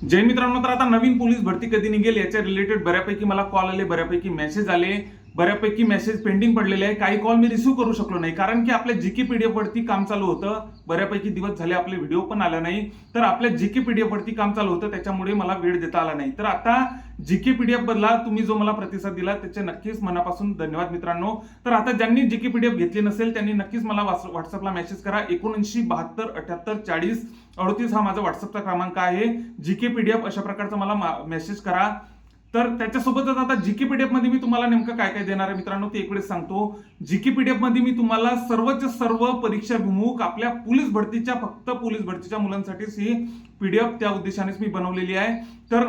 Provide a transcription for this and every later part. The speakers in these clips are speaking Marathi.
जय मित्रांनो, तर आता नवीन पोलीस भरती कधी निघेल याच्या रिलेटेड बऱ्यापैकी मला कॉल आले, बऱ्यापैकी मेसेज आले, बऱ्यापैकी मेसेज पेंडिंग पडलेले आहे. काही कॉल मी रिसिव्ह करू शकलो नाही कारण की आपल्या जीके पीडीएफ वरती काम चालू होतं. बऱ्यापैकी दिवस झाले आपले व्हिडिओ पण आला नाही, तर आपल्या जीके पीडीएफ वरती काम चालू होतं, त्याच्यामुळे मला वेळ देता आला नाही. तर आता जीके पीडीएफ बदला तुम्ही जो मला प्रतिसाद दिला त्याचे नक्कीच मनापासून धन्यवाद मित्रांनो. तर आता ज्यांनी जीके पीडीएफ घेतली नसेल त्यांनी नक्कीच मला व्हॉट्सअपला मेसेज करा. 79 72 78 40 38 हा माझा व्हॉट्सअपचा क्रमांक आहे. जीके पीडीएफ अशा प्रकारचा मला मेसेज करा. तर त्याच्यासोबतच आता जीके पीडीएफ मध्ये मी तुम्हाला नेमकं काय काय देणार आहे मित्रांनो ते एक वेळेस सांगतो. जीके पीडीएफ मध्ये मी तुम्हाला सर्वच्या सर्व परीक्षाभिमुख आपल्या पोलीस भरतीच्या, फक्त पोलीस भरतीच्या मुलांसाठीच ही पीडीएफ त्या उद्देशानेच मी बनवलेली आहे. तर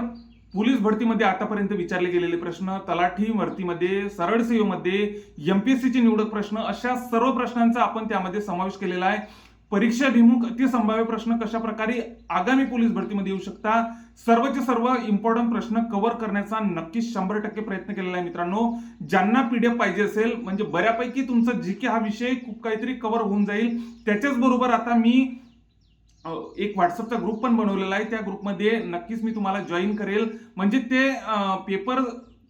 पोलीस भरतीमध्ये आतापर्यंत विचारले गेलेले प्रश्न, तलाठी भरतीमध्ये, सरळ सेवेमध्ये, एमपीएससीचे निवडक प्रश्न, अशा सर्व प्रश्नांचा आपण त्यामध्ये समावेश केलेला आहे. परीक्षाभिमुख अतिसंभाव्य प्रश्न कशा प्रकारे आगामी पोलीस भरतीमध्ये येऊ शकता, सर्वचे सर्व इम्पॉर्टंट प्रश्न कव्हर करण्याचा नक्कीच 100% प्रयत्न केलेला आहे मित्रांनो. ज्यांना पीडीएफ पाहिजे असेल, म्हणजे बऱ्यापैकी तुमचा जीके हा विषय खूप काहीतरी कव्हर होऊन जाईल. त्याच्याच बरोबर आता मी एक व्हॉट्सअपचा ग्रुप पण बनवलेला आहे. त्या ग्रुपमध्ये नक्कीच मी तुम्हाला जॉईन करेल. म्हणजे ते पेपर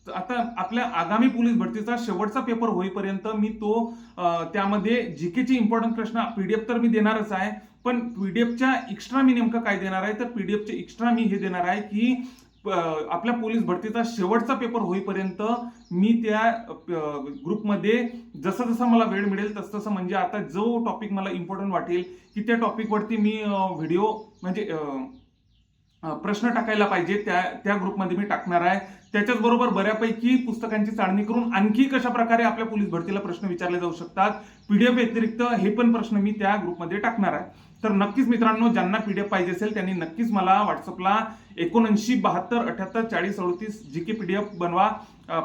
आता आपल्या आगामी पोलीस भरतीचा शेवटचा पेपर होईपर्यंत मी तो त्यामध्ये जीकेचे इम्पॉर्टंट प्रश्न पीडीएफ तर मी देणारच आहे, पण पीडीएफच्या एक्स्ट्रा मी नेमकं काय देणार आहे, तर पीडीएफचे एक्स्ट्रा मी हे देणार आहे की आपल्या पोलीस भरतीचा शेवटचा पेपर होईपर्यंत मी त्या ग्रुपमध्ये जसं जसं मला वेळ मिळेल तसं तसं, म्हणजे आता जो टॉपिक मला इम्पॉर्टंट वाटेल की त्या टॉपिकवरती मी व्हिडिओ म्हणजे प्रश्न टाकायला पाहिजे त्या ग्रुपमध्ये मी टाकणार आहे. त्याच्याच बरोबर बऱ्यापैकी पुस्तकांची चाळणी करून आणखी कशा प्रकारे आपल्या पोलीस भरतीला प्रश्न विचारले जाऊ शकतात, पीडीएफ व्यतिरिक्त हे पण प्रश्न मी त्या ग्रुपमध्ये टाकणार आहे. तर नक्कीच मित्रांनो, ज्यांना पीडीएफ पाहिजे असेल त्यांनी नक्कीच मला व्हॉट्सअपला 79 72 78 40 38 जीके पीडीएफ बनवा,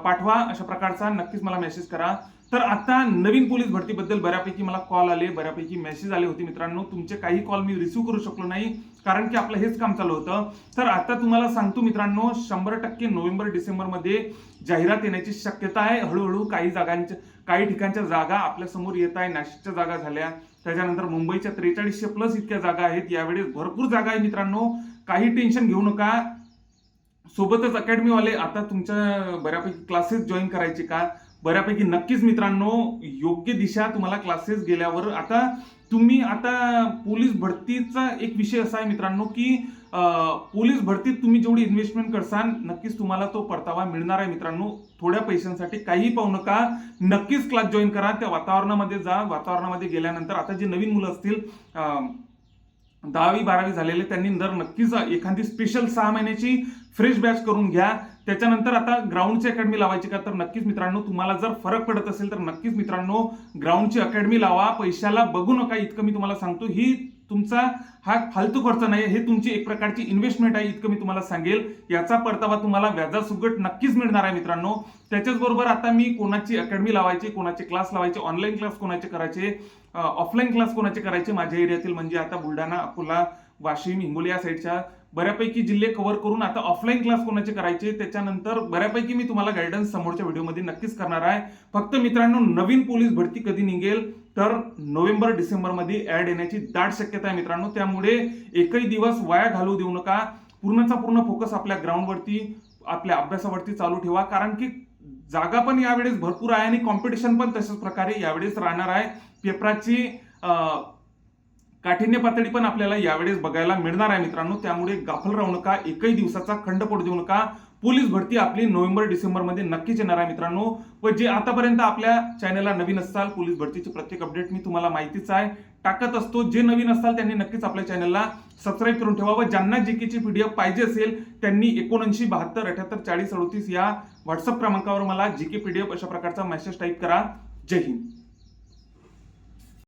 पाठवा, अशा प्रकारचा नक्कीच मला मेसेज करा. तर आता नवीन पोलीस भरतीबद्दल बऱ्यापैकी मला कॉल आले, बऱ्यापैकी मेसेज आले होते मित्रांनो. तुमचे काही कॉल मी रिसिव्ह करू शकलो नाही कारण की आपलं हेच काम चालू होतं. तर आता तुम्हाला सांगतो मित्रांनो, 100% नोव्हेंबर डिसेंबर मध्ये जाहिरात येण्याची शक्यता आहे. हळूहळू काही ठिकाणच्या जागा आपल्या समोर येत आहे. नाशिकच्या जागा झाल्या, त्याच्यानंतर मुंबईच्या 4300 प्लस इतक्या जागा आहेत. यावेळेस भरपूर जागा आहे मित्रांनो, काही टेन्शन घेऊ नका. सोबतच अकॅडमीवाले आता तुमच्या बऱ्यापैकी क्लासेस जॉईन करायचे का, बऱ्यापैकी नक्कीच मित्रांनो, योग्य दिशा तुम्हाला क्लासेस गेल्यावर. आता तुम्ही आता पोलीस भरतीचा एक विषय असा आहे मित्रांनो की पोलीस भरतीत तुम्ही जेवढी इन्व्हेस्टमेंट करसाल नक्कीच तुम्हाला तो परतावा मिळणार आहे मित्रांनो. थोड्या पैशांसाठी काही पाहू नका, नक्कीच क्लास जॉईन करा, त्या वातावरणामध्ये जा. वातावरणामध्ये गेल्यानंतर आता जे नवीन मुलं असतील 10वी 12वी झालेले त्यांनी नक्कीच एखादी स्पेशल 6 महिन्याची फ्रेश बॅच करून घ्या. त्याच्यानंतर आता ग्राउंडची अकॅडमी लावायची का, तर नक्कीच मित्रांनो तुम्हाला जर फरक पडत असेल तर नक्कीच मित्रांनो ग्राउंडची अकॅडमी लावा. पैशाला बघू नका, इतकं मी तुम्हाला सांगतो. ही तुमचा हा फालतू खर्च नाही, हे तुमची एक प्रकारची इन्व्हेस्टमेंट आहे, इतकं मी तुम्हाला सांगेल. याचा परतावा तुम्हाला व्याजासुगट नक्कीच मिळणार आहे मित्रांनो. त्याच्याच बरोबर आता मी कोणाची अकॅडमी लावायची, कोणाचे क्लास लावायचे, ऑनलाईन क्लास कोणाचे करायचे, ऑफलाईन क्लास कोणाचे करायचे माझ्या एरियातील, म्हणजे आता बुलढाणा, अकोला, वाशिम, हिंगोली या साईडच्या बऱ्यापैकी जिल्हे कव्हर करून आता ऑफलाईन क्लास कोणाचे करायचे, त्याच्यानंतर बऱ्यापैकी मी तुम्हाला गायडन्स समोरच्या व्हिडिओमध्ये नक्कीच करणार आहे. फक्त मित्रांनो, नवीन पोलीस भरती कधी निघेल तर नोव्हेंबर डिसेंबर मध्ये ऍड येण्याची दाट शक्यता आहे मित्रांनो. त्यामुळे एकही दिवस वाया घालवू देऊ नका. पूर्णचा पूर्ण फोकस आपल्या ग्राउंडवरती, आपल्या अभ्यासावरती चालू ठेवा, कारण की जागा पण यावेळेस भरपूर आहे आणि कॉम्पिटिशन पण तशाच प्रकारे यावेळेस राहणार आहे. पेपराची काठिण्य पातळी पण आपल्याला यावेळेस बघायला मिळणार आहे मित्रांनो. त्यामुळे गाफल राहू नका, एकही दिवसाचा खंड पडू देऊ नका. पोलीस भरती आपली नोव्हेंबर डिसेंबर मध्ये नक्कीच येणार आहे मित्रांनो. व जे आतापर्यंत आपल्या चॅनलला नवीन असाल, पोलीस भरतीची प्रत्येक अपडेट मी तुम्हाला माहितीच आहे टाकत असतो. जे नवीन असताल त्यांनी नक्कीच आपल्या चॅनलला सबस्क्राईब करून ठेवा. व ज्यांना जीकेची पीडीएफ पाहिजे असेल त्यांनी 79 72 78 40 38 या व्हॉट्सअप क्रमांकावर मला जीके पीडीएफ अशा प्रकारचा मेसेज टाईप करा. जय हिंद.